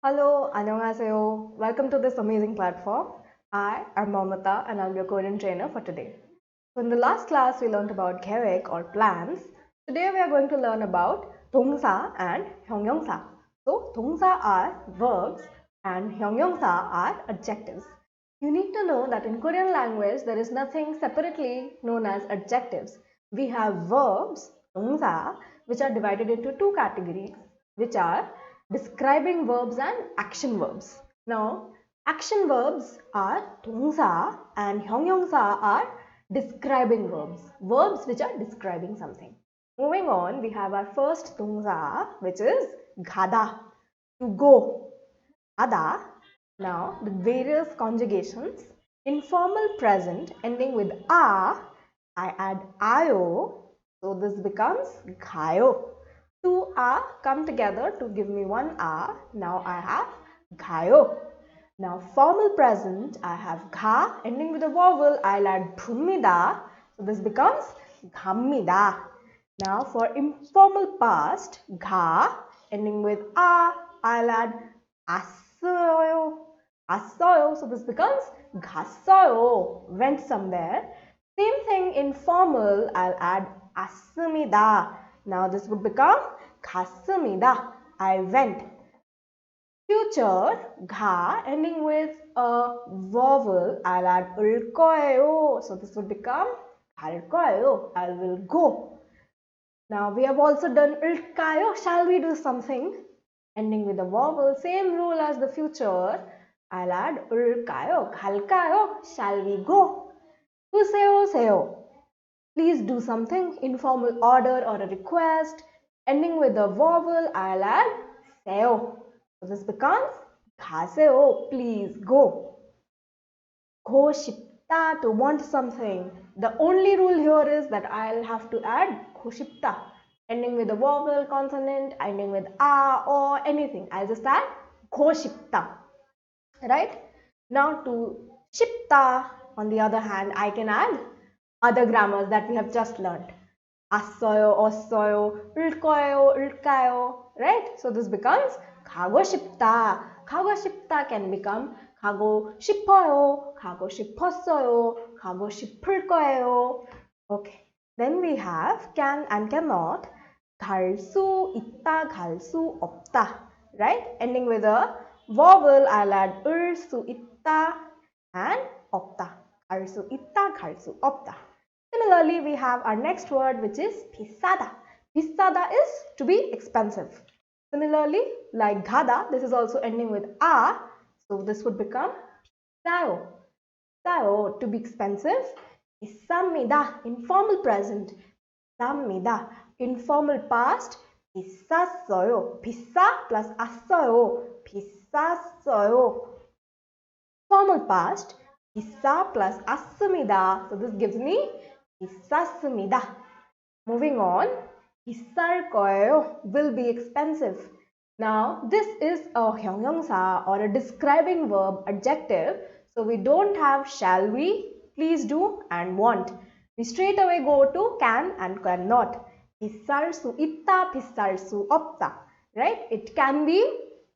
Hello, 안녕하세요. Welcome to this amazing platform. I am Mamata and I'm your Korean trainer for today. So in the last class we learned about 계획 or plans. Today we are going to learn about Dongsa and Hyeongyongsa. So Dongsa are verbs and Hyeongyongsa are adjectives. You need to know that in Korean language there is nothing separately known as adjectives. We have verbs, Dongsa, which are divided into two categories, which are describing verbs and action verbs. Now, action verbs are 동사 and 형용사 are describing verbs. Verbs which are describing something. Moving on, we have our first 동사, which is 가다, to go. 가다. Now, the various conjugations. Informal present ending with a, I add ayo, so this becomes 가요. Two a come together to give me one a. Now I have 가요. Now formal present, I have 가 ending with a vowel. I'll add 붑니다. So this becomes 갑니다. Now for informal past, 가 ending with a. I'll add 왔어요. 왔어요. So this becomes 갔어요. Went somewhere. Same thing in formal, I'll add 왔습니다. Now this would become 갔습니다. I went. Future, 가 ending with a vowel, I'll add 올 거예요. So this would become 갈 거예요. I will go. Now we have also done 올까요? Shall we do something? Ending with a vowel, same rule as the future. I'll add 올까요? 갈까요? Shall we go? 오세요, 오세요. Please do something, informal order or a request. Ending with a vowel, I'll add 세요. So this becomes 가세요, please go. 고 싶다, to want something. The only rule here is that I'll have to add 고 싶다. Ending with a vowel, consonant, ending with a or anything. I'll just add 고 싶다. Right? Now to 싶다, on the other hand, I can add other grammars that we have just learned. 왔어요, 없어요, 올 거예요, 올까요, right? So this becomes 가고 싶다. 가고 싶다 can become 가고 싶어요, 가고 싶었어요, 가고 싶을 거예요. Okay. Then we have can and cannot. 갈 수 있다, 갈 수 없다, right? Ending with a vowel, I'll add 을 수 있다 and 없다. 갈 수 있다, 갈 수 없다. Similarly, we have our next word, which is 비싸다. 비싸다 is to be expensive. Similarly, like 가다, this is also ending with a, so this would become 비싸요. 비싸요, to be expensive. 비쌉니다, informal present. 비쌉니다, informal past. 비쌌어요. 비싸 plus 았어요. 비쌌어요. Formal past. 비싸 plus 았습니다. So this gives me 비쌌습니다. Moving on, 비쌀 거예요 will be expensive. Now this is a 형용사 or a describing verb adjective. So we don't have shall we, please do and want. We straight away go to can and cannot. 비쌀 수 있다, 비쌀 수 없다. Right? It can be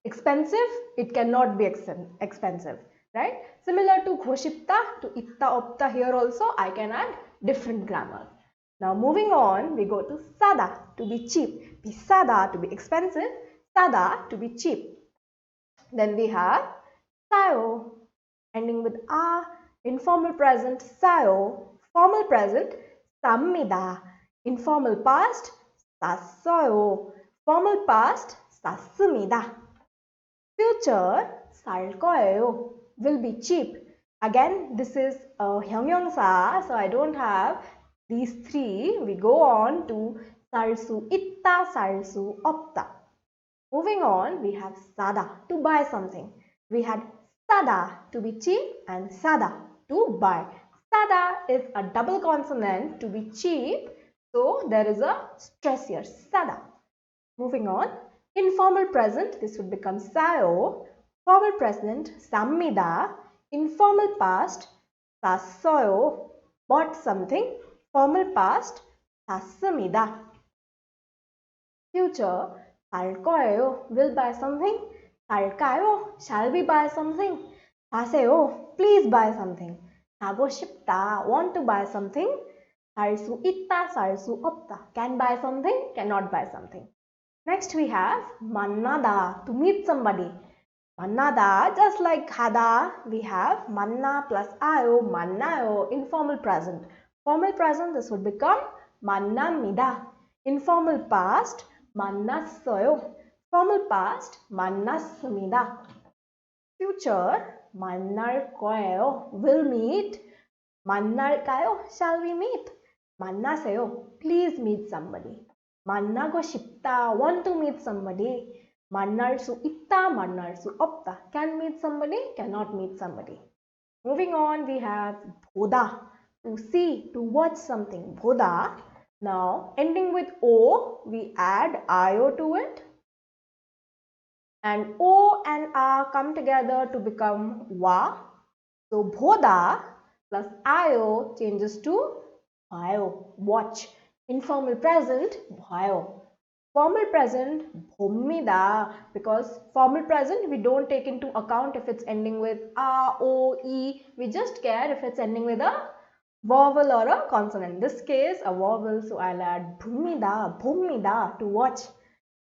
expensive, it cannot be expensive. Right? Similar to 고 싶다, to 있다, 없다, here also I can add different grammar. Now moving on, we go to 싸다, to be cheap. 비싸다, to be expensive. 싸다, to be cheap. Then we have 싸요, ending with a. Informal present, 싸요. Formal present, 쌉니다. Informal past, 쌌어요. Formal past, 쌌습니다. Future, 살 거예요 will be cheap. Again, this is a 형용사, so I don't have these three. We go on to 살 수 있다, 살 수 없다. Moving on, we have 싸다, to buy something. We had 싸다, to be cheap, and 싸다, to buy. 싸다 is a double consonant, to be cheap, so there is a stress here, 싸다. Moving on, informal present, this would become 싸요. Formal present, 쌉니다. Informal past, 쌌어요. Bought something. Formal past, 샀습니다. Future, 살 거예요 will buy something. 살까요? Shall we buy something? 사세요. Please buy something. 사고 싶다. Want to buy something? 살 수 있다. 살 수 없다. Can buy something. Cannot buy something. Next we have 만나다. To meet somebody. 만나다. Just like 하다, we have 만나 plus 아요. 만나요. Informal present. Formal present, this would become 만납니다. Informal past, 만났어요. Formal past, 만났습니다. Future, 만날 거예요. Will meet. 만날까요? Shall we meet? 만나세요. Please meet somebody. 만나고 싶다. Want to meet somebody. 만날 수 있다. 만날 수 없다. Can meet somebody. Cannot meet somebody. Moving on, we have 보다. To see, to watch something. 보다. Now, ending with O, we add IO to it. And O and A come together to become wa. So, 보다 plus IO changes to 봐요. Watch. Informal present, 봐요. Formal present, 봅니다. Because formal present, we don't take into account if it's ending with A, O, E. We just care if it's ending with a vowel or a consonant. In this case, a vowel, so I'll add 봅니다, 봅니다 to watch.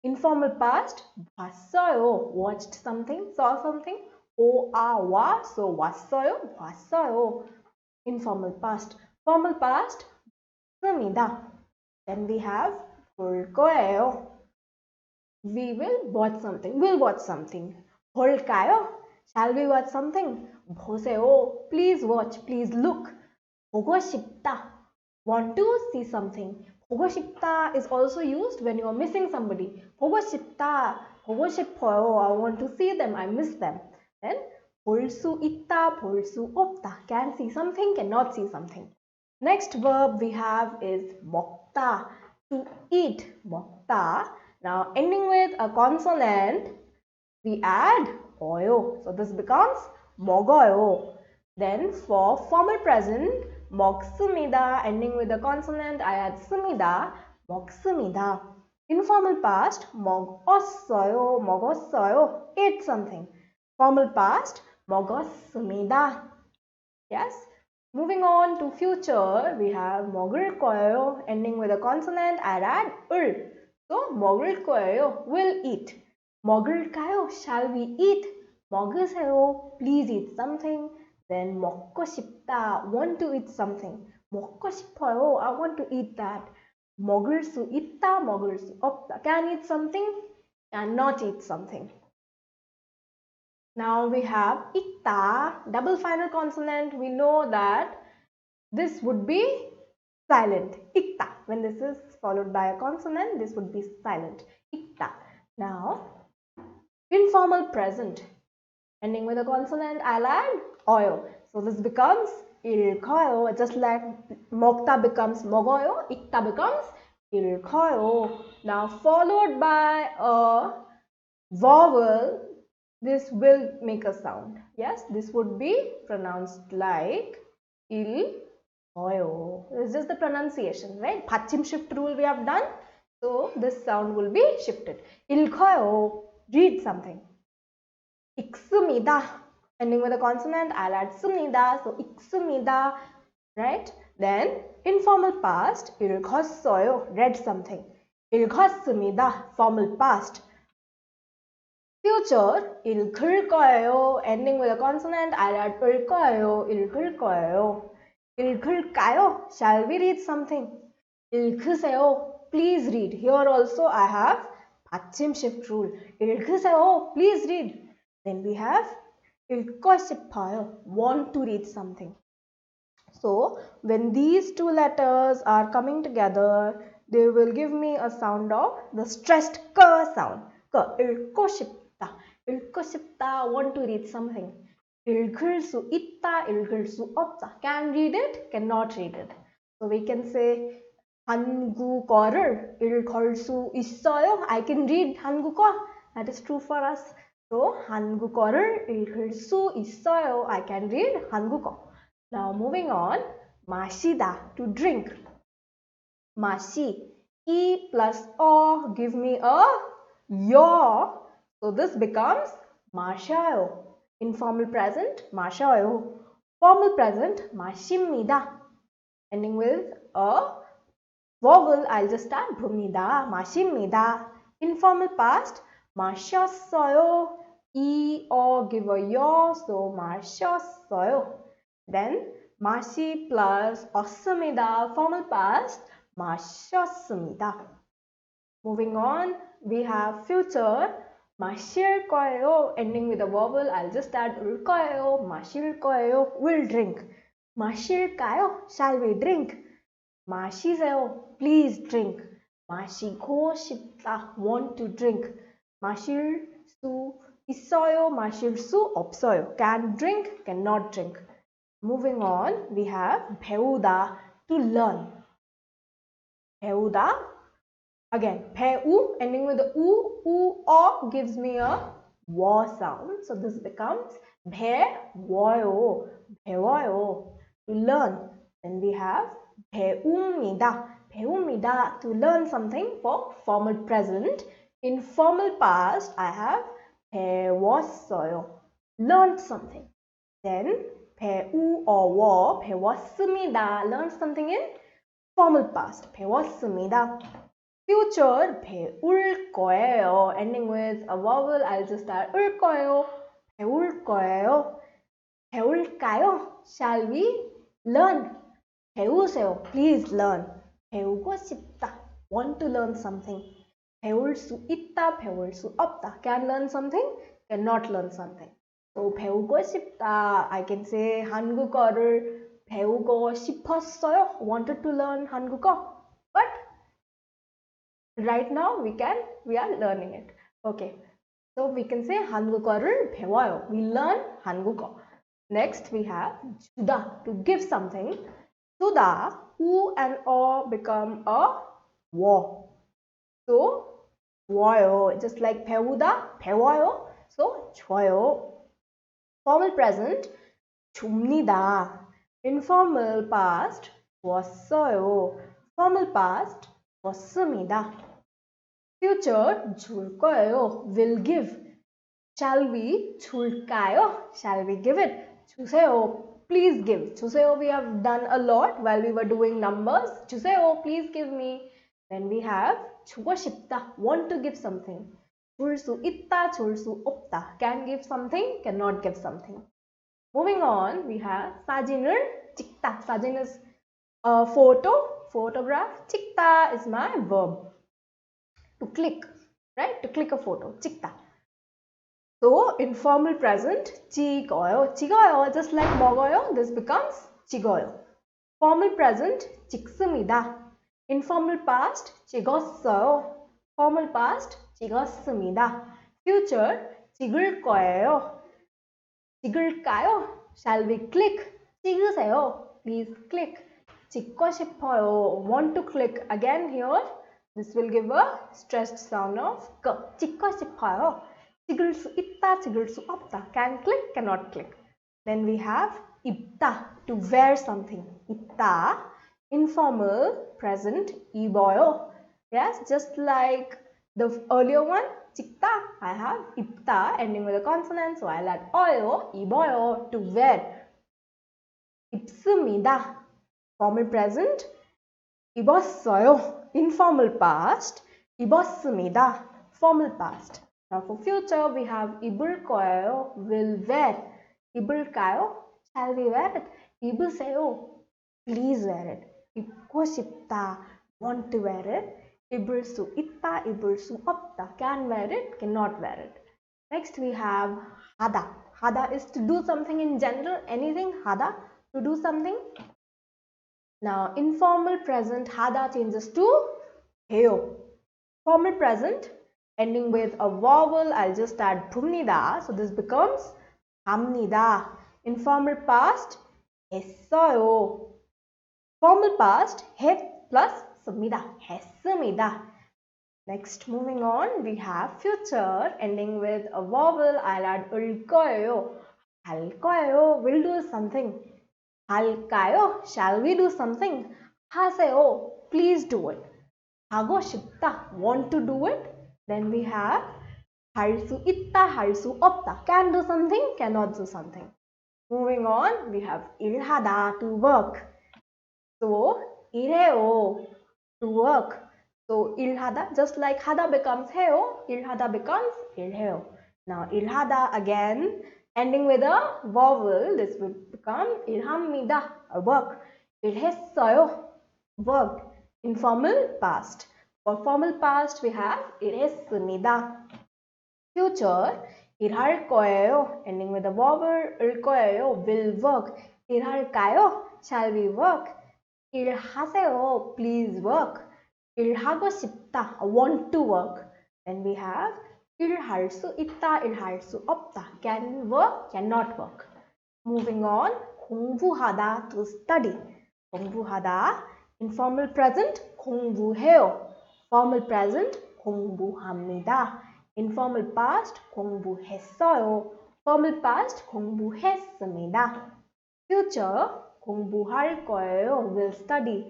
Informal past, 봤어요, watched something, saw something. 와, so 왔어요, 봤어요. Informal past. Formal past, 습니다. Then we have 볼 거예요. We will watch something. We'll watch something. 볼까요? Shall we watch something? 보세요. Please watch. Please look. 보고 싶다. Want to see something. 보고 싶다 is also used when you are missing somebody. 보고 싶다. 보고 싶어요. I want to see them. I miss them. Then 볼 수 있다. 볼 수 없다. Can see something. Cannot see something. Next verb we have is 먹다. To eat. 먹다. Now ending with a consonant, we add 어요. So this becomes 먹어요. Then for formal present, 먹습니다. Ending with a consonant, I add 습니다. 먹습니다. Informal past, 먹었어요. 먹었어요. Ate something. Formal past, 먹었습니다. Yes. Moving on to future, we have 먹을 거예요. Ending with a consonant, I add 을. So 먹을 거예요. Will eat. 먹을까요? Shall we eat? 먹으세요. Please eat something. Then 먹고 싶다. Want to eat something. 먹고 싶어요. I want to eat that. 먹을 수 있다. 먹을 수 없다. Can eat something. Cannot eat something. Now we have 있다. Double final consonant. We know that this would be silent. 있다. When this is followed by a consonant, this would be silent. 있다. Now, informal present. Ending with a consonant, I'll add 어요. So this becomes 읽어요. Just like 먹다 becomes 먹어요, 읽다 becomes 읽어요. Now followed by a vowel, this will make a sound. Yes, this would be pronounced like 읽어요. It's just the pronunciation, right? 받침 shift rule we have done. So this sound will be shifted. 읽어요. Read something. 읽습니다. Ending with a consonant, I'll add 습니다. So 읽습니다. Right? Then informal past, 읽었어요. Read something. 읽었습니다. Formal past. Future, 읽을 거예요. Ending with a consonant, I'll add 을 거예요. 읽을 거예요. 읽을까요? Shall we read something? 읽으세요. Please read. Here also I have 받침 shift rule. 읽으세요. Please read. Then we have 읽고 싶어요. Want to read something. So when these two letters are coming together, they will give me a sound of the stressed k sound. K. 읽고 싶다. 읽고 싶다. Want to read something. 읽을 수 있다. 읽을 수 없다. Can read it. Cannot read it. So we can say 한국어를 읽을 수 있어요. I can read 한국어. That is true for us. So 한국어를 읽을 수 있어요. I can read 한국어. Now moving on. 마시다. To drink. 마시. E plus O give me a 여. So this becomes 마셔요. Informal present, 마셔요. Formal present, 마십니다. Ending with a vowel, I'll just start 봅니다. 마십니다. Informal past, 마셨어요. give a 여, so 마셨어요. Then 마시 plus 없습니다. Formal past, 마셨습니다. Moving on, we have future, 마실 거예요. Ending with a vowel, I'll just add 울 거예요. 마실 거예요. Will drink. 마실까요? Shall we drink? 마시세요. Please drink. 마시고 싶다. Want to drink. 마실 수 있어요. 마실 수 없어요. Can drink, cannot drink. Moving on, we have 배우다, to learn. 배우다. Again, 배우, ending with the o gives me a 워 sound. So this becomes 배워요. 배워요. To learn. Then we have 배웁니다. 배웁니다. To learn something for formal present. In formal past, I have 배웠어요. Learned something. Then 배우어워. 배웠습니다. Learned something in formal past. 배웠습니다. Future, 배울 거예요. Ending with a vowel, I'll just add 울 거예요. 배울 거예요. 배울까요? Shall we learn? 배우세요. Please learn. 배우고 싶다. Want to learn something. 배울 수 있다. 배울 수 없다. Can learn something. Cannot learn something. So 배우고 싶다. I can say 한국어를 배우고 싶었어요. Wanted to learn 한국어. But right now we are learning it. Okay. So we can say 한국어를 배워요. We learn 한국어. Next we have 주다, to give something. 주다, u and o become a 워. So 줘요, just like 배우다, 배워요. So 줘요. Formal present, 줍니다. Informal past, 줬어요. Formal past, 줬습니다. Future, 줄 거예요. Will give. Shall we 줄까요? Shall we give it? 주세요. Please give. 주세요, we have done a lot while we were doing numbers. 주세요, please give me. Then we have 주고 싶다. Want to give something. 줄 수 있다, 줄 수 없다. Can give something, cannot give something. Moving on, we have 사진을 찍다. 사진 is a photo, photograph. 찍다 is my verb. To click, right? To click a photo. 찍다. So, informal present, 찍어요. 찍어요, just like 먹어요, this becomes 찍어요. Formal present, 찍습니다. Informal past, 찍었어요. Formal past, 찍었습니다. Future, 찍을 거예요. 찍을까요? Shall we click? 찍으세요. Please click. 찍고 싶어요. Want to click. Again here, this will give a stressed sound of क. 찍고 싶어요. 찍을 수 있다, 찍을 수 없다. Can click, cannot click. Then we have 입다, to wear something. 입다. Informal, present, 입어요. Yes, just like the earlier one, 찍다, I have 입다, ending with a consonant, so I'll add 어요, 입어요, to wear. 입습니다. Formal present, 입었어요. Informal past, 입었습니다. Formal past. Now for future, we have 입을 거예요, will wear. 입을까요? Shall we wear it? 입으세요. Please wear it. 입고 싶다. Want to wear it. 입을 수 있다, 입을 수 없다. Can wear it, cannot wear it. Next we have 하다. 하다 is to do something in general. Anything 하다, to do something. Now informal present 하다 changes to 해요. Formal present ending with a vowel, I'll just add 봅니다. So this becomes 합니다. Informal past 했어요. Formal past 했 plus 습니다. 했습니다. Next, moving on, we have future ending with a vowel. I'll add 을 거예요. 할 거예요. Will do something. 할까요? Shall we do something? 하세요. Please do it. 하고 싶다. Want to do it. Then we have 할 수 있다, 할 수 없다. Can do something, cannot do something. Moving on, we have 일하다, to work. So, 일해요, to work. So, 일하다, just like 하다 becomes 해요, 일하다 becomes 일해요. Now, 일하다 again, ending with a vowel, this will become 일합니다, work. 일했어요, work. Informal past. For formal past, we have 일했습니다. Future, 일할 거예요, ending with a vowel, 일 거예요, will work. 일할까요? Shall we work? 일하세요, please work. 일하고 싶다, want to work. Then we have 일할 수 있다, 일할 수 없다. Can work, cannot work. Moving on, 공부하다, to study. 공부하다, informal present, 공부해요. Formal present, 공부합니다. Informal past, 공부했어요. Formal past, 공부했습니다. Future, 공부할 거예요, will study.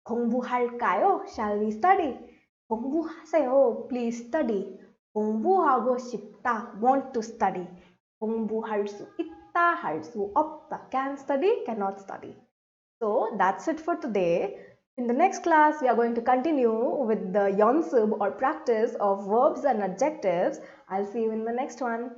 공부할까요? Shall we study? 공부하세요, please study. 공부하고 싶다, want to study. 공부할 수 있다, 할 수 없다. Can study, cannot study. So that's it for today. In the next class, we are going to continue with the Yeonsub or practice of verbs and adjectives. I'll see you in the next one.